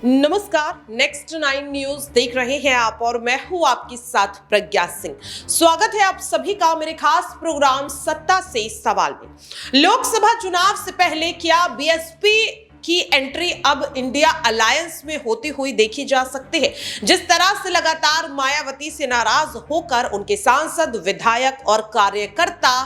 नमस्कार, next 9 news देख रहे हैं आप और मैं हूं आपके साथ प्रज्ञा सिंह। स्वागत है आप सभी का मेरे खास प्रोग्राम सत्ता से सवाल में। लोकसभा चुनाव से पहले क्या बीएसपी की एंट्री अब इंडिया अलायंस में होती हुई देखी जा सकती है। जिस तरह से लगातार मायावती से नाराज होकर उनके सांसद, विधायक और कार्यकर्ता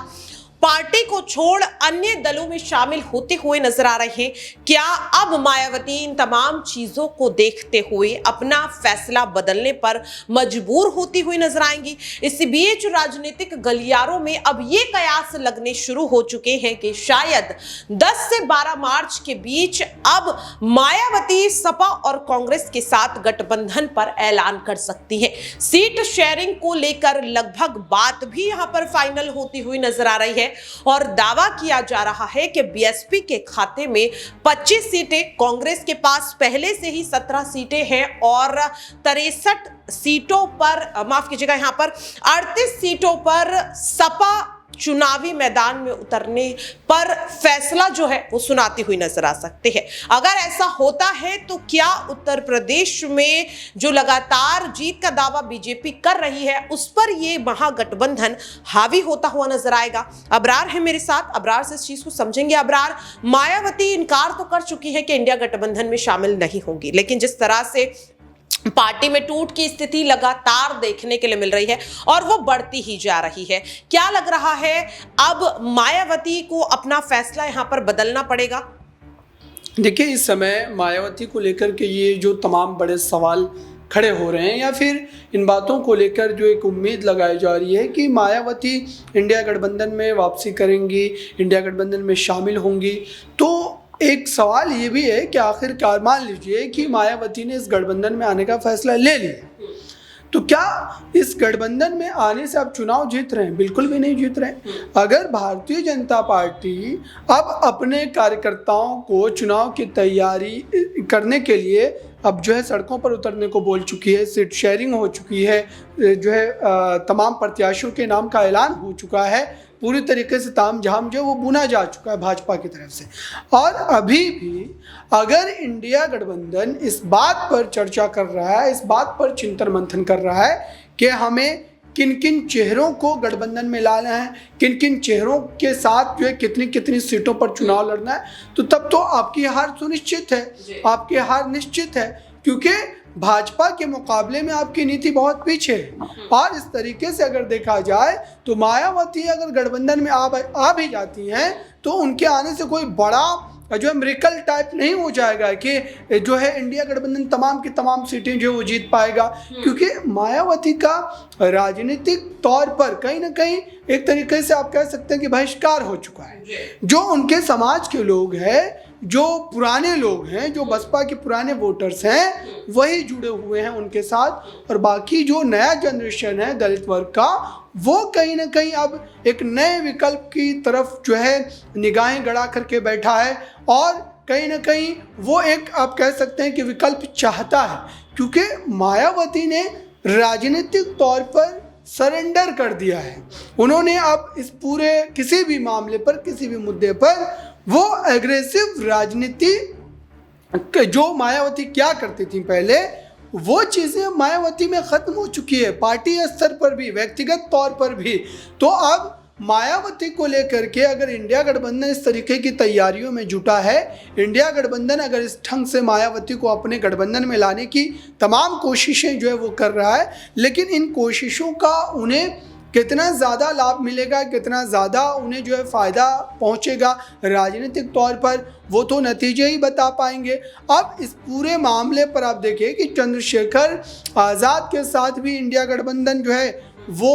पार्टी को छोड़ अन्य दलों में शामिल होते हुए नजर आ रहे हैं, क्या अब मायावती इन तमाम चीजों को देखते हुए अपना फैसला बदलने पर मजबूर होती हुई नजर आएंगी। इसी बीच राजनीतिक गलियारों में अब ये कयास लगने शुरू हो चुके हैं कि शायद 10 से 12 मार्च के बीच अब मायावती सपा और कांग्रेस के साथ गठबंधन पर ऐलान कर सकती है। सीट शेयरिंग को लेकर लगभग बात भी यहां पर फाइनल होती हुई नजर आ रही है और दावा किया जा रहा है कि बीएसपी के खाते में 25 सीटें, कांग्रेस के पास पहले से ही 17 सीटें हैं और 63 सीटों पर, माफ कीजिएगा, यहां पर 38 सीटों पर सपा चुनावी मैदान में उतरने पर फैसला जो है वो सुनाती हुई नजर आ सकती है। अगर ऐसा होता है तो क्या उत्तर प्रदेश में जो लगातार जीत का दावा बीजेपी कर रही है उस पर ये महागठबंधन हावी होता हुआ नजर आएगा। अबरार है मेरे साथ, अबरार से इस चीज को समझेंगे। अबरार, मायावती इनकार तो कर चुकी है कि इंडिया गठबंधन में शामिल नहीं होंगी, लेकिन जिस तरह से पार्टी में टूट की स्थिति लगातार देखने के लिए मिल रही है और वो बढ़ती ही जा रही है, क्या लग रहा है अब मायावती को अपना फैसला यहां पर बदलना पड़ेगा? देखिए, इस समय मायावती को लेकर के ये जो तमाम बड़े सवाल खड़े हो रहे हैं या फिर इन बातों को लेकर जो एक उम्मीद लगाई जा रही है कि मायावती इंडिया गठबंधन में वापसी करेंगी, इंडिया गठबंधन में शामिल होंगी, तो एक सवाल ये भी है कि आखिरकार मान लीजिए कि मायावती ने इस गठबंधन में आने का फैसला ले लिया, तो क्या इस गठबंधन में आने से आप चुनाव जीत रहे हैं? बिल्कुल भी नहीं जीत रहे हैं। अगर भारतीय जनता पार्टी अब अपने कार्यकर्ताओं को चुनाव की तैयारी करने के लिए अब जो है सड़कों पर उतरने को बोल चुकी है, सीट शेयरिंग हो चुकी है, जो है तमाम प्रत्याशियों के नाम का ऐलान हो चुका है, पूरी तरीके से तामझाम जो वो बुना जा चुका है भाजपा की तरफ से, और अभी भी अगर इंडिया गठबंधन इस बात पर चर्चा कर रहा है, इस बात पर चिंतन मंथन कर रहा है कि हमें किन किन चेहरों को गठबंधन में लाना है, किन किन चेहरों के साथ जो है कितनी कितनी सीटों पर चुनाव लड़ना है, तो तब तो आपकी हार सुनिश्चित है, आपकी हार निश्चित है, क्योंकि भाजपा के मुकाबले में आपकी नीति बहुत पीछे है। और इस तरीके से अगर देखा जाए तो मायावती अगर गठबंधन में आ भी जाती हैं तो उनके आने से कोई बड़ा जो है मिरेकल टाइप नहीं हो जाएगा कि जो है इंडिया गठबंधन तमाम की तमाम सीटें जो वो जीत पाएगा, क्योंकि मायावती का राजनीतिक तौर पर कहीं ना कहीं एक तरीके से आप कह सकते हैं कि बहिष्कार हो चुका है। जो उनके समाज के लोग हैं, जो पुराने लोग हैं, जो बसपा के पुराने वोटर्स हैं, वही जुड़े हुए हैं उनके साथ, और बाकी जो नया जनरेशन है दलित वर्ग का, वो कहीं ना कहीं अब एक नए विकल्प की तरफ जो है निगाहें गड़ा करके बैठा है, और कहीं ना कहीं वो एक आप कह सकते हैं कि विकल्प चाहता है, क्योंकि मायावती ने राजनीतिक तौर पर सरेंडर कर दिया है। उन्होंने अब इस पूरे किसी भी मामले पर, किसी भी मुद्दे पर वो एग्रेसिव राजनीति जो मायावती क्या करती थी पहले, वो चीज़ें मायावती में ख़त्म हो चुकी है, पार्टी स्तर पर भी, व्यक्तिगत तौर पर भी। तो अब मायावती को लेकर के अगर इंडिया गठबंधन इस तरीके की तैयारियों में जुटा है, इंडिया गठबंधन अगर इस ढंग से मायावती को अपने गठबंधन में लाने की तमाम कोशिशें जो है वो कर रहा है, लेकिन इन कोशिशों का उन्हें कितना ज़्यादा लाभ मिलेगा, कितना ज़्यादा उन्हें जो है फ़ायदा पहुंचेगा राजनीतिक तौर पर, वो तो नतीजे ही बता पाएंगे। अब इस पूरे मामले पर आप देखिए कि चंद्रशेखर आज़ाद के साथ भी इंडिया गठबंधन जो है वो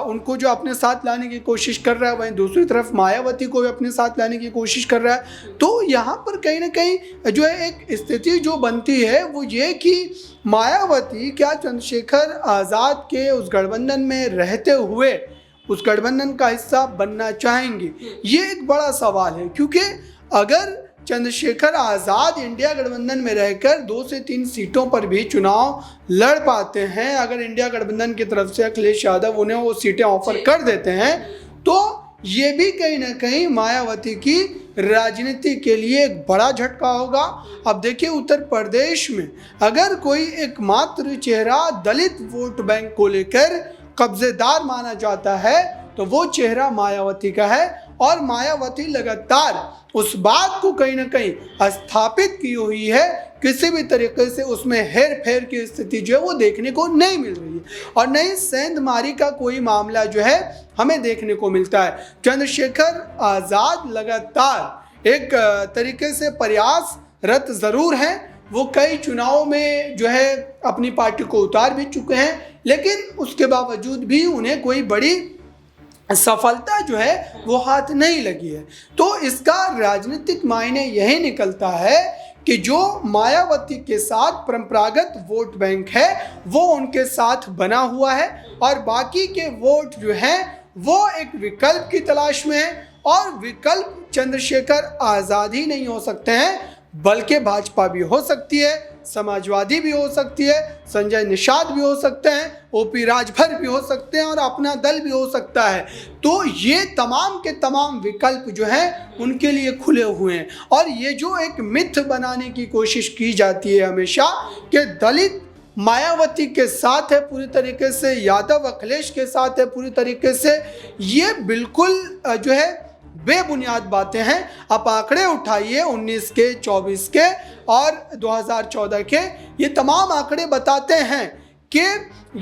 उनको जो अपने साथ लाने की कोशिश कर रहा है, वहीं दूसरी तरफ मायावती को भी अपने साथ लाने की कोशिश कर रहा है। तो यहाँ पर कहीं ना कहीं जो है एक स्थिति जो बनती है वो ये कि मायावती क्या चंद्रशेखर आज़ाद के उस गठबंधन में रहते हुए उस गठबंधन का हिस्सा बनना चाहेंगे, ये एक बड़ा सवाल है। क्योंकि अगर चंद्रशेखर आज़ाद इंडिया गठबंधन में रहकर 2 से 3 सीटों पर भी चुनाव लड़ पाते हैं, अगर इंडिया गठबंधन की तरफ से अखिलेश यादव उन्हें वो सीटें ऑफर कर देते हैं, तो ये भी कहीं ना कहीं मायावती की राजनीति के लिए एक बड़ा झटका होगा। अब देखिए उत्तर प्रदेश में अगर कोई एकमात्र चेहरा दलित वोट बैंक को लेकर कब्जेदार माना जाता है तो वो चेहरा मायावती का है, और मायावती लगातार उस बात को कहीं ना कहीं स्थापित की हुई है। किसी भी तरीके से उसमें हेर फेर की स्थिति जो है वो देखने को नहीं मिल रही है, और नहीं सेंधमारी का कोई मामला जो है हमें देखने को मिलता है। चंद्रशेखर आज़ाद लगातार एक तरीके से प्रयासरत ज़रूर हैं, वो कई चुनावों में जो है अपनी पार्टी को उतार भी चुके हैं, लेकिन उसके बावजूद भी उन्हें कोई बड़ी सफलता जो है वो हाथ नहीं लगी है। तो इसका राजनीतिक मायने यही निकलता है कि जो मायावती के साथ परंपरागत वोट बैंक है वो उनके साथ बना हुआ है, और बाकी के वोट जो हैं वो एक विकल्प की तलाश में है, और विकल्प चंद्रशेखर आज़ाद ही नहीं हो सकते हैं, बल्कि भाजपा भी हो सकती है, समाजवादी भी हो सकती है, संजय निषाद भी हो सकते हैं, ओपी राजभर भी हो सकते हैं, और अपना दल भी हो सकता है। तो ये तमाम के तमाम विकल्प जो हैं उनके लिए खुले हुए हैं। और ये जो एक मिथ बनाने की कोशिश की जाती है हमेशा कि दलित मायावती के साथ है पूरी तरीके से, यादव अखिलेश के साथ है पूरी तरीके से, ये बिल्कुल जो है बेबुनियाद बातें हैं। आप आंकड़े उठाइए 19 के, 24 के और 2014 के, ये तमाम आंकड़े बताते हैं कि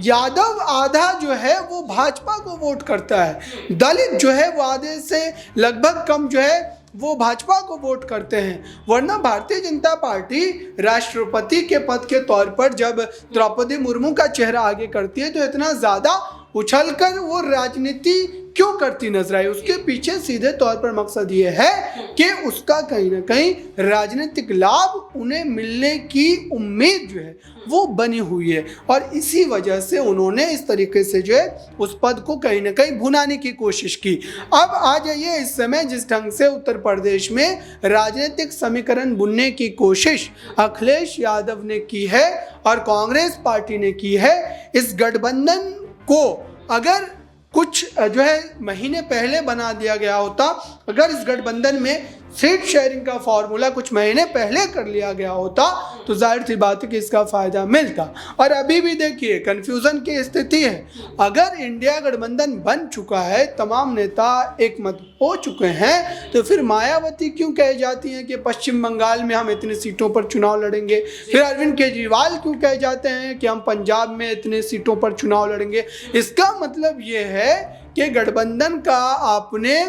यादव आधा जो है वो भाजपा को वोट करता है, दलित जो है वो आधे से लगभग कम जो है वो भाजपा को वोट करते हैं। वरना भारतीय जनता पार्टी राष्ट्रपति के पद के तौर पर जब द्रौपदी मुर्मू का चेहरा आगे करती है तो इतना ज़्यादा उछलकर वो राजनीति क्यों करती नजर आई? उसके पीछे सीधे तौर पर मकसद ये है कि उसका कहीं ना कहीं राजनीतिक लाभ उन्हें मिलने की उम्मीद जो है वो बनी हुई है, और इसी वजह से उन्होंने इस तरीके से जो है उस पद को कहीं ना कहीं भुनाने की कोशिश की। अब आ जाइए इस समय जिस ढंग से उत्तर प्रदेश में राजनीतिक समीकरण बुनने की कोशिश अखिलेश यादव ने की है और कांग्रेस पार्टी ने की है। इस गठबंधन को अगर कुछ जो है महीने पहले बना दिया गया होता, अगर इस गठबंधन में सीट शेयरिंग का फॉर्मूला कुछ महीने पहले कर लिया गया होता तो जाहिर सी बात है कि इसका फ़ायदा मिलता। और अभी भी देखिए कन्फ्यूज़न की स्थिति है। अगर इंडिया गठबंधन बन चुका है, तमाम नेता एक मत हो चुके हैं, तो फिर मायावती क्यों कह जाती हैं कि पश्चिम बंगाल में हम इतनी सीटों पर चुनाव लड़ेंगे? फिर अरविंद केजरीवाल क्यों कह जाते हैं कि हम पंजाब में इतने सीटों पर चुनाव लड़ेंगे? इसका मतलब ये है कि गठबंधन का आपने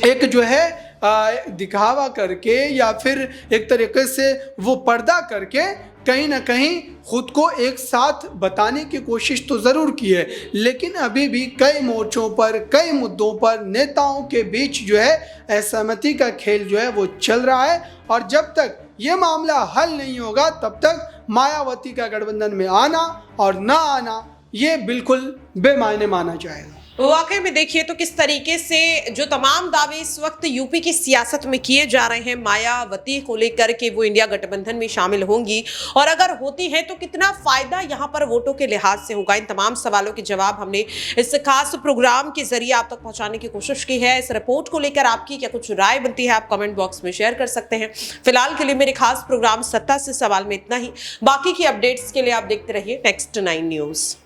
एक जो है दिखावा करके या फिर एक तरीके से वो पर्दा करके कहीं ना कहीं खुद को एक साथ बताने की कोशिश तो ज़रूर की है, लेकिन अभी भी कई मोर्चों पर, कई मुद्दों पर नेताओं के बीच जो है असहमति का खेल जो है वो चल रहा है। और जब तक ये मामला हल नहीं होगा तब तक मायावती का गठबंधन में आना और ना आना ये बिल्कुल बेमायने माना जाएगा। वाकई में देखिए तो किस तरीके से जो तमाम दावे इस वक्त यूपी की सियासत में किए जा रहे हैं मायावती को लेकर के वो इंडिया गठबंधन में शामिल होंगी, और अगर होती है तो कितना फायदा यहां पर वोटों के लिहाज से होगा। इन तमाम सवालों के जवाब हमने इस खास प्रोग्राम के जरिए आप तक पहुंचाने की कोशिश की है। इस रिपोर्ट को लेकर आपकी क्या कुछ राय बनती है आप कमेंट बॉक्स में शेयर कर सकते हैं। फिलहाल के लिए मेरे खास प्रोग्राम सत्ता से सवाल में इतना ही। बाकी की अपडेट्स के लिए आप देखते रहिए नेक्स्ट 9 न्यूज।